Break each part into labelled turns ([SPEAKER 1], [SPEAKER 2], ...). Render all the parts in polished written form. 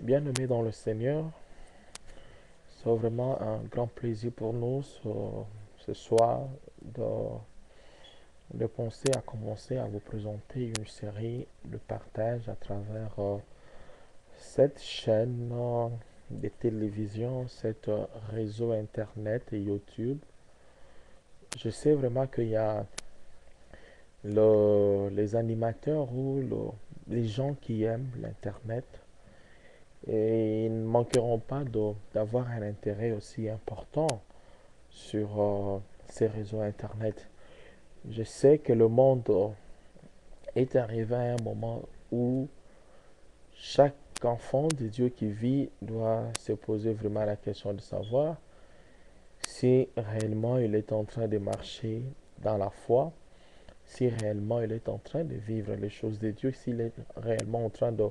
[SPEAKER 1] Bien-aimés dans le Seigneur, c'est vraiment un grand plaisir pour nous ce soir de, de penser à commencer à vous présenter une série de partage à travers cette chaîne de télévision, cet réseau Internet et YouTube. Je sais vraiment qu'il y a les animateurs ou les gens qui aiment l'Internet et ils ne manqueront pas d'avoir un intérêt aussi important sur ces réseaux Internet. Je sais que le monde est arrivé à un moment où chaque enfant de Dieu qui vit doit se poser vraiment la question de savoir si réellement il est en train de marcher dans la foi, si réellement il est en train de vivre les choses de Dieu, s'il est réellement en train de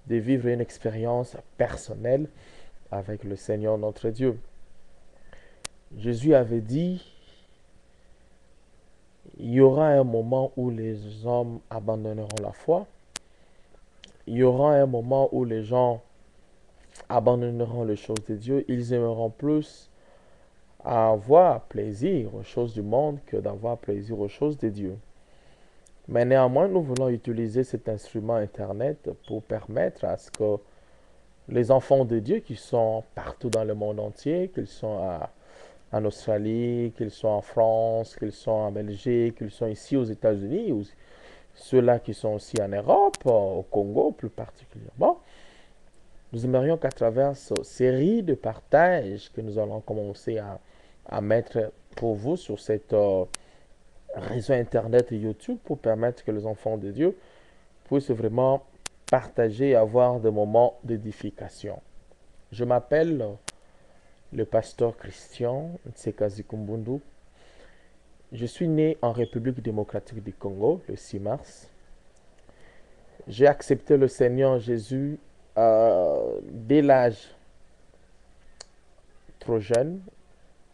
[SPEAKER 1] vivre une expérience personnelle avec le Seigneur notre Dieu. Jésus avait dit, il y aura un moment où les hommes abandonneront la foi. Il y aura un moment où les gens abandonneront les choses de Dieu. Ils aimeront plus avoir plaisir aux choses du monde que d'avoir plaisir aux choses de Dieu. Mais néanmoins, nous voulons utiliser cet instrument Internet pour permettre à ce que les enfants de Dieu qui sont partout dans le monde entier, qu'ils sont en Australie, qu'ils sont en France, qu'ils sont en Belgique, qu'ils sont ici aux États-Unis, ou ceux-là qui sont aussi en Europe, au Congo plus particulièrement, nous aimerions qu'à travers cette série de partages que nous allons commencer à mettre pour vous sur cette réseau Internet et YouTube pour permettre que les enfants de Dieu puissent vraiment partager et avoir des moments d'édification. Je m'appelle le pasteur Christian Ntsekazi Kumbundu. Je suis né en République démocratique du Congo le 6 mars. J'ai accepté le Seigneur Jésus dès l'âge trop jeune,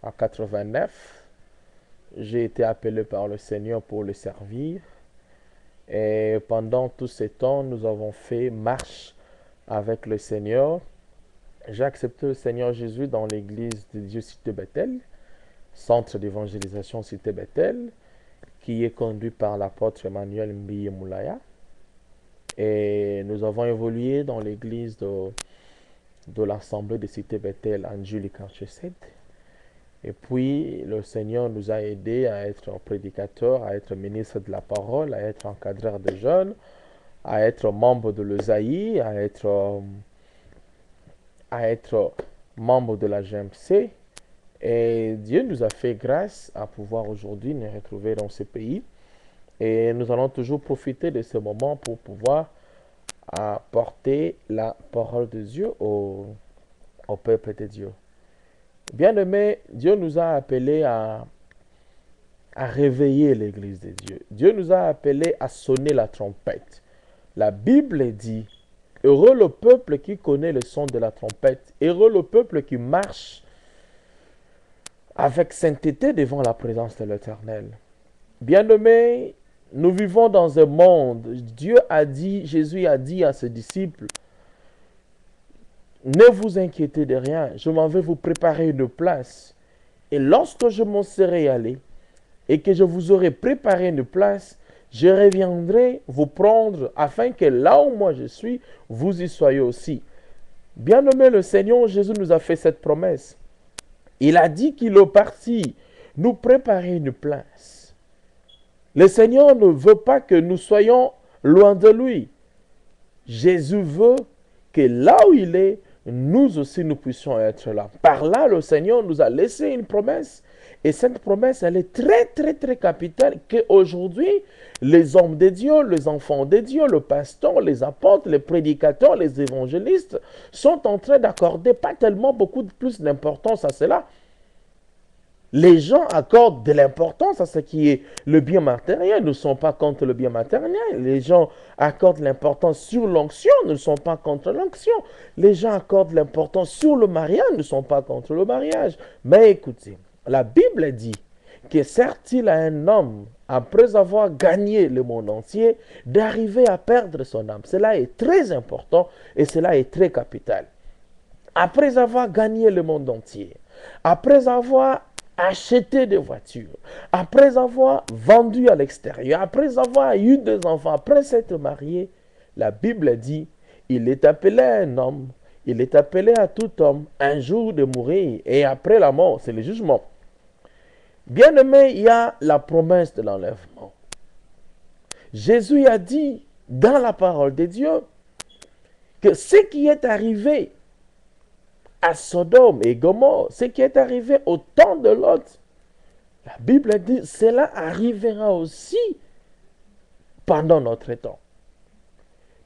[SPEAKER 1] à 89. J'ai été appelé par le Seigneur pour le servir. Et pendant tous ces temps, nous avons fait marche avec le Seigneur. J'ai accepté le Seigneur Jésus dans l'église de Dieu Cité Bethel, centre d'évangélisation Cité Bethel, qui est conduit par l'apôtre Emmanuel Mbiye Moulaya. Et nous avons évolué dans l'église de l'Assemblée de Cité Bethel Angélique Archesed. Et puis, le Seigneur nous a aidés à être prédicateurs, à être ministre de la parole, à être encadreur de jeunes, à être membre de l'ESAI, à être membre de la GMC. Et Dieu nous a fait grâce à pouvoir aujourd'hui nous retrouver dans ce pays. Et nous allons toujours profiter de ce moment pour pouvoir apporter la parole de Dieu au peuple de Dieu. Bien-aimés, Dieu nous a appelés à réveiller l'Église de Dieu. Dieu nous a appelés à sonner la trompette. La Bible dit, heureux le peuple qui connaît le son de la trompette, heureux le peuple qui marche avec sainteté devant la présence de l'Éternel. Bien-aimés, nous vivons dans un monde, Dieu a dit, Jésus a dit à ses disciples, ne vous inquiétez de rien, je m'en vais vous préparer une place. Et lorsque je m'en serai allé et que je vous aurai préparé une place, je reviendrai vous prendre afin que là où moi je suis, vous y soyez aussi. Bien-aimé, le Seigneur Jésus nous a fait cette promesse. Il a dit qu'il est parti nous préparer une place. Le Seigneur ne veut pas que nous soyons loin de lui. Jésus veut que là où il est, nous aussi nous puissions être là. Par là, le Seigneur nous a laissé une promesse. Et cette promesse, elle est très, très, très capitale qu'aujourd'hui, les hommes de Dieu, les enfants de Dieu, le pasteur, les apôtres, les prédicateurs, les évangélistes sont en train d'accorder pas tellement beaucoup plus d'importance à cela. Les gens accordent de l'importance à ce qui est le bien matériel, ne sont pas contre le bien matériel. Les gens accordent l'importance sur l'onction, ne sont pas contre l'onction. Les gens accordent l'importance sur le mariage, ne sont pas contre le mariage. Mais écoutez, la Bible dit que sert-il à un homme, après avoir gagné le monde entier, d'arriver à perdre son âme? Cela est très important et cela est très capital. Après avoir gagné le monde entier, après avoir acheté des voitures, après avoir vendu à l'extérieur, après avoir eu des enfants, après s'être marié, la Bible dit, il est appelé à un homme, il est appelé à tout homme un jour de mourir et après la mort, c'est le jugement. Bien aimé, il y a la promesse de l'enlèvement. Jésus a dit dans la parole de Dieu que ce qui est arrivé à Sodome et Gomorrhe, ce qui est arrivé au temps de Lot, la Bible dit cela arrivera aussi pendant notre temps.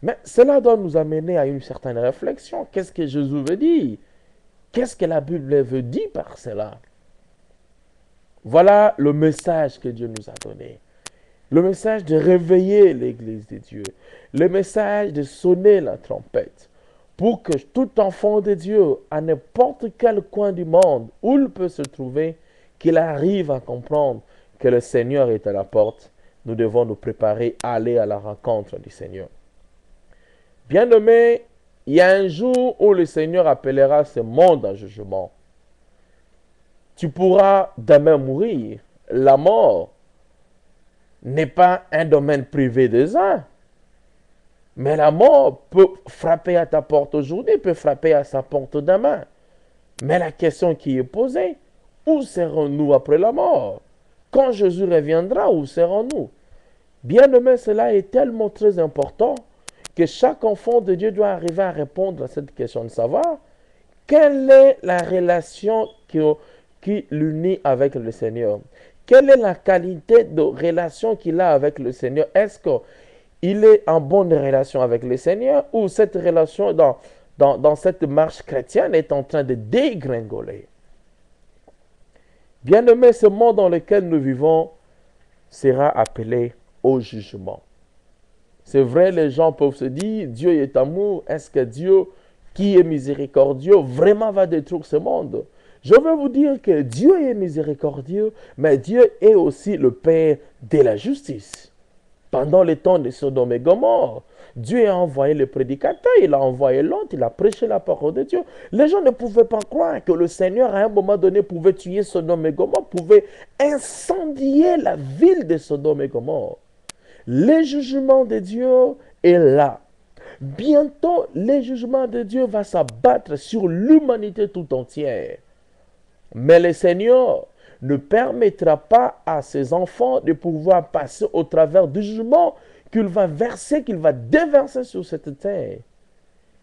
[SPEAKER 1] Mais cela doit nous amener à une certaine réflexion. Qu'est-ce que Jésus veut dire? Qu'est-ce que la Bible veut dire par cela? Voilà le message que Dieu nous a donné. Le message de réveiller l'Église de Dieu. Le message de sonner la trompette. Pour que tout enfant de Dieu, à n'importe quel coin du monde où il peut se trouver, qu'il arrive à comprendre que le Seigneur est à la porte. Nous devons nous préparer à aller à la rencontre du Seigneur. Bien-aimé, il y a un jour où le Seigneur appellera ce monde en jugement. Tu pourras demain mourir. La mort n'est pas un domaine privé des uns. Mais la mort peut frapper à ta porte aujourd'hui, peut frapper à sa porte demain. Mais la question qui est posée, où serons-nous après la mort? Quand Jésus reviendra, où serons-nous? Bien-aimé, cela est tellement très important que chaque enfant de Dieu doit arriver à répondre à cette question de savoir quelle est la relation qui l'unit avec le Seigneur. Quelle est la qualité de relation qu'il a avec le Seigneur? Est-ce qu'il est en bonne relation avec le Seigneur ou cette relation dans cette marche chrétienne est en train de dégringoler? Bien-aimé, ce monde dans lequel nous vivons sera appelé au jugement. C'est vrai, les gens peuvent se dire, Dieu est amour. Est-ce que Dieu, qui est miséricordieux, vraiment va détruire ce monde? Je veux vous dire que Dieu est miséricordieux, mais Dieu est aussi le Père de la justice. Pendant le temps de Sodome et Gomorrhe, Dieu a envoyé le prédicateur, il a envoyé l'autre, il a prêché la parole de Dieu. Les gens ne pouvaient pas croire que le Seigneur, à un moment donné, pouvait tuer Sodome et Gomorrhe, pouvait incendier la ville de Sodome et Gomorrhe. Le jugement de Dieu est là. Bientôt, le jugement de Dieu va s'abattre sur l'humanité tout entière. Mais le Seigneur ne permettra pas à ses enfants de pouvoir passer au travers du jugement qu'il va verser, qu'il va déverser sur cette terre.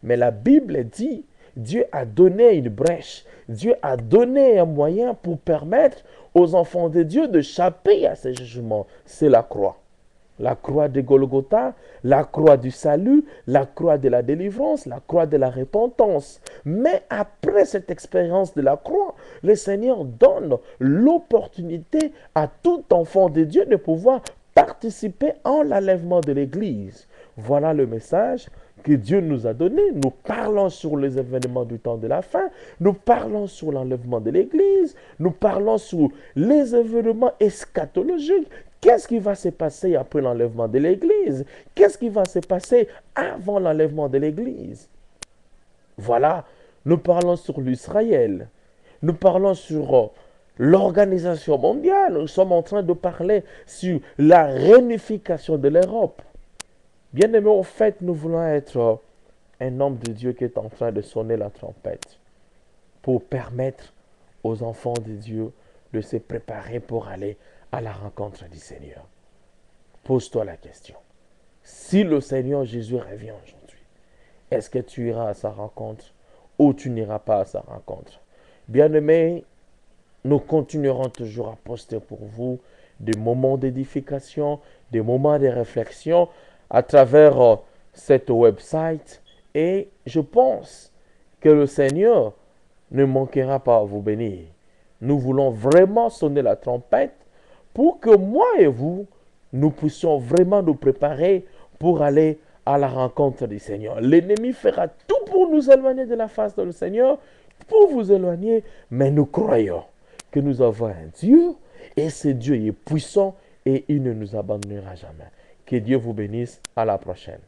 [SPEAKER 1] Mais la Bible dit, Dieu a donné une brèche, Dieu a donné un moyen pour permettre aux enfants de Dieu d'échapper à ce jugement. C'est la croix. La croix de Golgotha, la croix du salut, la croix de la délivrance, la croix de la repentance. Mais après cette expérience de la croix, le Seigneur donne l'opportunité à tout enfant de Dieu de pouvoir participer en l'enlèvement de l'Église. Voilà le message que Dieu nous a donné. Nous parlons sur les événements du temps de la fin, nous parlons sur l'enlèvement de l'Église, nous parlons sur les événements eschatologiques. Qu'est-ce qui va se passer après l'enlèvement de l'Église? Qu'est-ce qui va se passer avant l'enlèvement de l'Église? Voilà, nous parlons sur l'Israël. Nous parlons sur l'organisation mondiale. Nous sommes en train de parler sur la réunification de l'Europe. Bien aimé, au fait, nous voulons être un homme de Dieu qui est en train de sonner la trompette pour permettre aux enfants de Dieu de se préparer pour aller à la rencontre du Seigneur. Pose-toi la question. Si le Seigneur Jésus revient aujourd'hui, est-ce que tu iras à sa rencontre ou tu n'iras pas à sa rencontre? Bien-aimés, nous continuerons toujours à poster pour vous des moments d'édification, des moments de réflexion à travers cette website. Et je pense que le Seigneur ne manquera pas à vous bénir. Nous voulons vraiment sonner la trompette pour que moi et vous, nous puissions vraiment nous préparer pour aller à la rencontre du Seigneur. L'ennemi fera tout pour nous éloigner de la face de le Seigneur, pour vous éloigner, mais nous croyons que nous avons un Dieu Et ce Dieu est puissant et il ne nous abandonnera jamais. Que Dieu vous bénisse. À la prochaine.